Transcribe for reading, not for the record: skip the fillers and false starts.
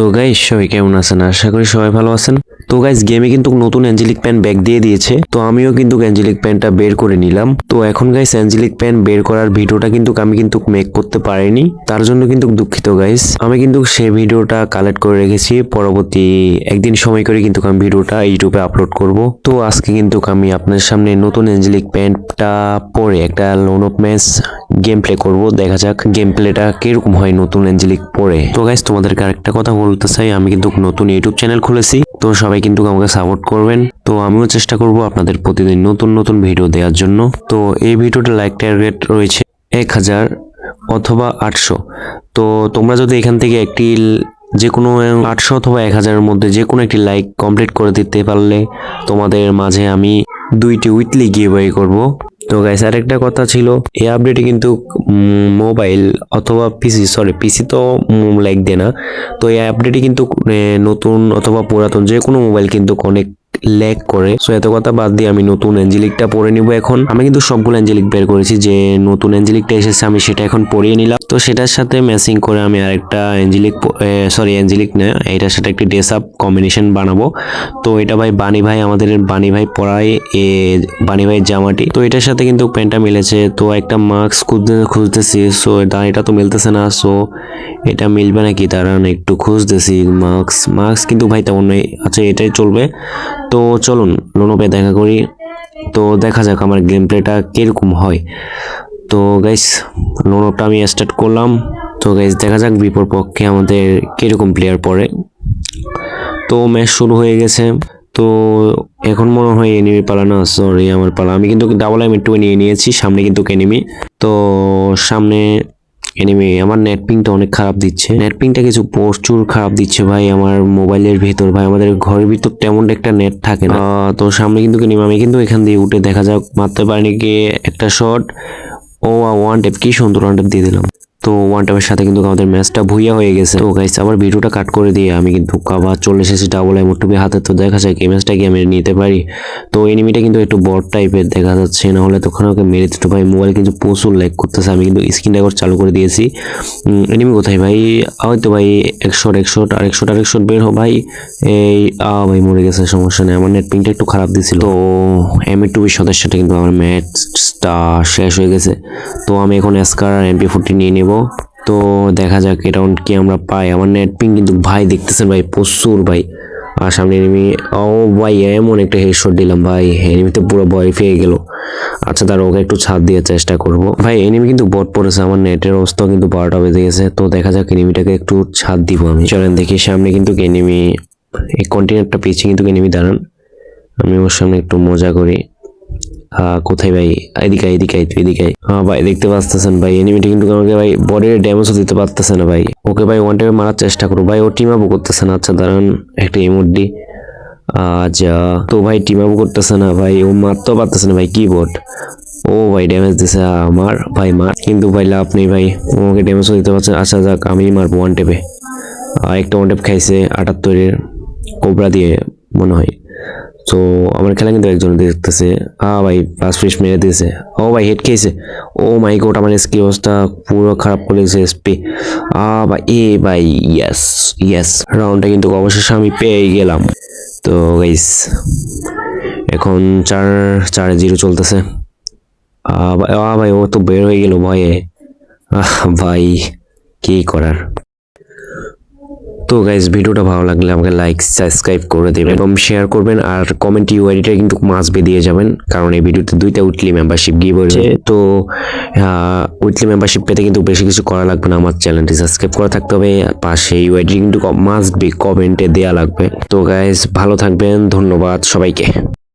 তো গাইস সবাই কেমন আছেন? আশা করি সবাই ভালো আছেন। তো গাইস গেমে কিন্তু নতুন অ্যাঞ্জেলিক প্যান ব্যাক দিয়ে দিয়েছে, তো আমিও কিন্তু অ্যাঞ্জেলিক প্যানটা বের করে নিলাম। তো এখন গাইস অ্যাঞ্জেলিক প্যান বের করার ভিডিওটা কিন্তু আমি কিন্তু মেক করতে পারিনি, তার জন্য কিন্তু দুঃখিত গাইস। আমি কিন্তু সেই ভিডিওটা কালেক্ট করে রেখেছি, পরবর্তী একদিন সময় করে কিন্তু আমি ভিডিওটা ইউটিউবে আপলোড করব। তো আজকে কিন্তু আমি আপনার সামনে নতুন অ্যাঞ্জেলিক প্যানটা পরে একটা loan of match game play করবো। দেখা যাক গেম প্লেটা কিরকম হয় নতুন অ্যাঞ্জেলিক পরে। তো গাইস তোমাদেরকে আরেকটা কথা বলতে চাই, আমি কিন্তু নতুন ইউটিউব চ্যানেল খুলেছি, তো সবাই কিন্তু আমাকে সাপোর্ট করবেন। তো আমিও চেষ্টা করব আপনাদের প্রতিদিন নতুন নতুন ভিডিও দেওয়ার জন্য। তো এই ভিডিওটা লাইক টার্গেট রয়েছে 1000 অথবা 800। তো তোমরা যদি এখান থেকে একটি যে কোনো 800 অথবা 1000-এর মধ্যে যে কোনো একটি লাইক কমপ্লিট করে দিতে পারলে তোমাদের মাঝে আমি 2টি উইকলি গিভঅ্যাওয়ে করব। তো গাইস আরেকটা কথা ছিল, এই আপডেটে কিন্তু মোবাইল অথবা পিসি তো লাইক দেয় না। তো এই আপডেটে কিন্তু নতুন অথবা পুরাতন যে কোনো মোবাইল কিন্তু অনেক ল্যাগ করে। সো এত কথা বাদ দিয়ে আমি নতুন অ্যাঞ্জেলিকটা পরে নিব। এখন আমি কিন্তু সবগুলো অ্যাঞ্জেলিক বের করেছি, যে নতুন অ্যাঞ্জেলিকটা এসেছে আমি সেটা এখন পরিয়ে নিলাম। তো সেটার সাথে ম্যাচিং করে আমি আরেকটা অ্যাঞ্জেলিক না, এটার সাথে একটি ড্রেস আপ কম্বিনেশন বানাবো। তো এটা ভাই আমাদের বানি ভাই পরায় বানি ভাইয়ের জামাটি। তো এটার সাথে কিন্তু প্যান্টটা মিলেছে। তো একটা মাস্ক খুঁজতেছি, সো এটা তো মিলতেছে না। সো এটা মিলবে নাকি দাঁড়ান একটু খুঁজতেছি। মাস্ক কিন্তু ভাই তেমন নেই। আচ্ছা এটাই চলবে। তো চলুন লোনোপে দেখা করি। তো দেখা যাক আমার গেম প্লেটা কিরকম হয়। তো গাইস লোনোপটা আমি স্টার্ট করলাম। তো গাইস দেখা যাক বিপরীতপক্ষে আমাদের কিরকম প্লেয়ার পড়ে। তো ম্যাচ শুরু হয়ে গেছে। তো এখন মনে হয় এনিমি পালা না, সরি আমার পালা। আমি কিন্তু ডাবল M একটু নিয়ে নিয়েছি, সামনে কিন্তু এনিমি। তো সামনে এনিমি। আমার নেট পিংটা অনেক খারাপ দিচ্ছে, নেট পিংটা কিছু প্রচুর খারাপ দিচ্ছে ভাই আমার মোবাইলের ভিতর। ভাই আমাদের ঘরের ভিতর তেমন একটা নেট থাকে না। তো সামনে কিন্তু এনিমি, আমি কিন্তু এখান দিয়ে উঠে দেখা যাক মারতে পারিনি কি একটা শট। ও ওয়ান ট্যাপ, কি সুন্দর ওয়ান ট্যাপ দিয়ে দিলাম। তো ওয়ান ট্যাপের সাথে কিন্তু আমাদের ম্যাচটা ভুইয়া হয়ে গেছে। তো গাইস আবার ভিডিওটা কাট করে দিয়ে আমি কিন্তু আবার চলে এসেছি ডাবল M হাতে। তো দেখা যায় এই ম্যাচটা কি আমি নিতে পারি। তো এনিমিটা কিন্তু একটু বট টাইপের দেখা যাচ্ছে, না হলে তখন ওকে মেরে দিত ভাই। মোবাইল কিন্তু প্রচুর ল্যাগ করতেছে, আমি কিন্তু স্ক্রিন রেকর্ড চালু করে দিয়েছি। এনিমি কোথায় ভাই? হয়তো ভাই 100 আরেকশো বের হো ভাই। এই ভাই মরে গেছে, সমস্যা নেই। আমার নেট পিংটা একটু খারাপ দিছিল। তো M2 সদস্যটা কিন্তু আমার ম্যাচটা শেষ হয়ে গেছে। তো আমি এখন এসকার আর MP40 নিয়ে নেব। তো দেখা যাক এটা কি আমরা পাই। আমার নেট পিং কিন্তু ভাই দেখতেছেন ভাই প্রচুর ভাই। আর সামনে এনিমি। ও ভাই এমন একটা হেডশট দিলাম ভাই, এনিমিতে পুরো ভয় পেয়ে গেল। আচ্ছা তার ওকে একটু ছাদ দেওয়ার চেষ্টা করব। ভাই এনিমি কিন্তু বট পড়েছে, আমার নেটের অবস্থা কিন্তু 12টা বেজে গেছে। তো দেখা যাক এনিমিটাকে একটু ছাদ দিব আমি। চলেন দেখি সামনে কিন্তু এনিমি, এই কন্টেনারটা পেয়েছি কিন্তু এনিমি দাঁড়ান, আমি ওর সামনে একটু মজা করি। কোথায় ভাই? এদিকে তুই এদিকে। হ্যাঁ ভাই দেখতে পাচ্ছেন ভাই এনিমিটা কিন্তু আমাকে ভাই বডির ড্যামেজও দিতে পারতেছে না ভাই। ওকে ভাই ওয়ান টাইমে মারার চেষ্টা করো ভাই, ও টিম আপও করতেছে না। আচ্ছা দাঁড়ান একটা ইমোট দি। আচ্ছা তো ভাই টিম আপও করতেছে না ভাই, ও মারতেও পারতেছে না ভাই, কি বট। ও ভাই ড্যামেজ দিছে আমার ভাই, মার কিন্তু ভাই লাভ নেই ভাই, ওকে ড্যামেজও দিতে পারছে। আচ্ছা যাক আমি মারবো ওয়ান টেপে। একটা ওয়ান টেপ খাইছে 78-এর কোবরা দিয়ে মনে হয়। তো আমার খেলা কিন্তু একজন দেখতেছে। ভাই পাঁচ ফিস মেরে দিয়েছে। ও ভাই হেড খেয়েছে। ও মাই গড আমার এসকি অবস্থা পুরো খারাপ করে দিয়েছে এসপি। ভাই ভাই ইয়েস রাউন্ডটা কিন্তু অবশেষে আমি পেয়ে গেলাম। তো গাইস এখন 4-0 চলতেছে। ভাই ও তো বের হয়ে গেল ভয়ে। ভাই কি করার। তো গাইজ ভিডিওটা ভালো লাগলে আমাকে লাইক সাবস্ক্রাইব করে দেবেন এবং শেয়ার করবেন, আর কমেন্ট ইউআইডিটা কিন্তু মাস্ট দিয়ে যাবেন, কারণ এই ভিডিওতে 2টা উইকলি মেম্বারশিপ গিভ হয়েছে। তো উইকলি মেম্বারশিপ পেতে কিন্তু বেশি কিছু করা লাগবে না, আমার চ্যানেলটি সাবস্ক্রাইব করা থাকতে হবে, পাশে ইউআইডি কিন্তু মাস্ট বি কমেন্টে দেওয়া লাগবে। তো গাইজ ভালো থাকবেন, ধন্যবাদ সবাইকে।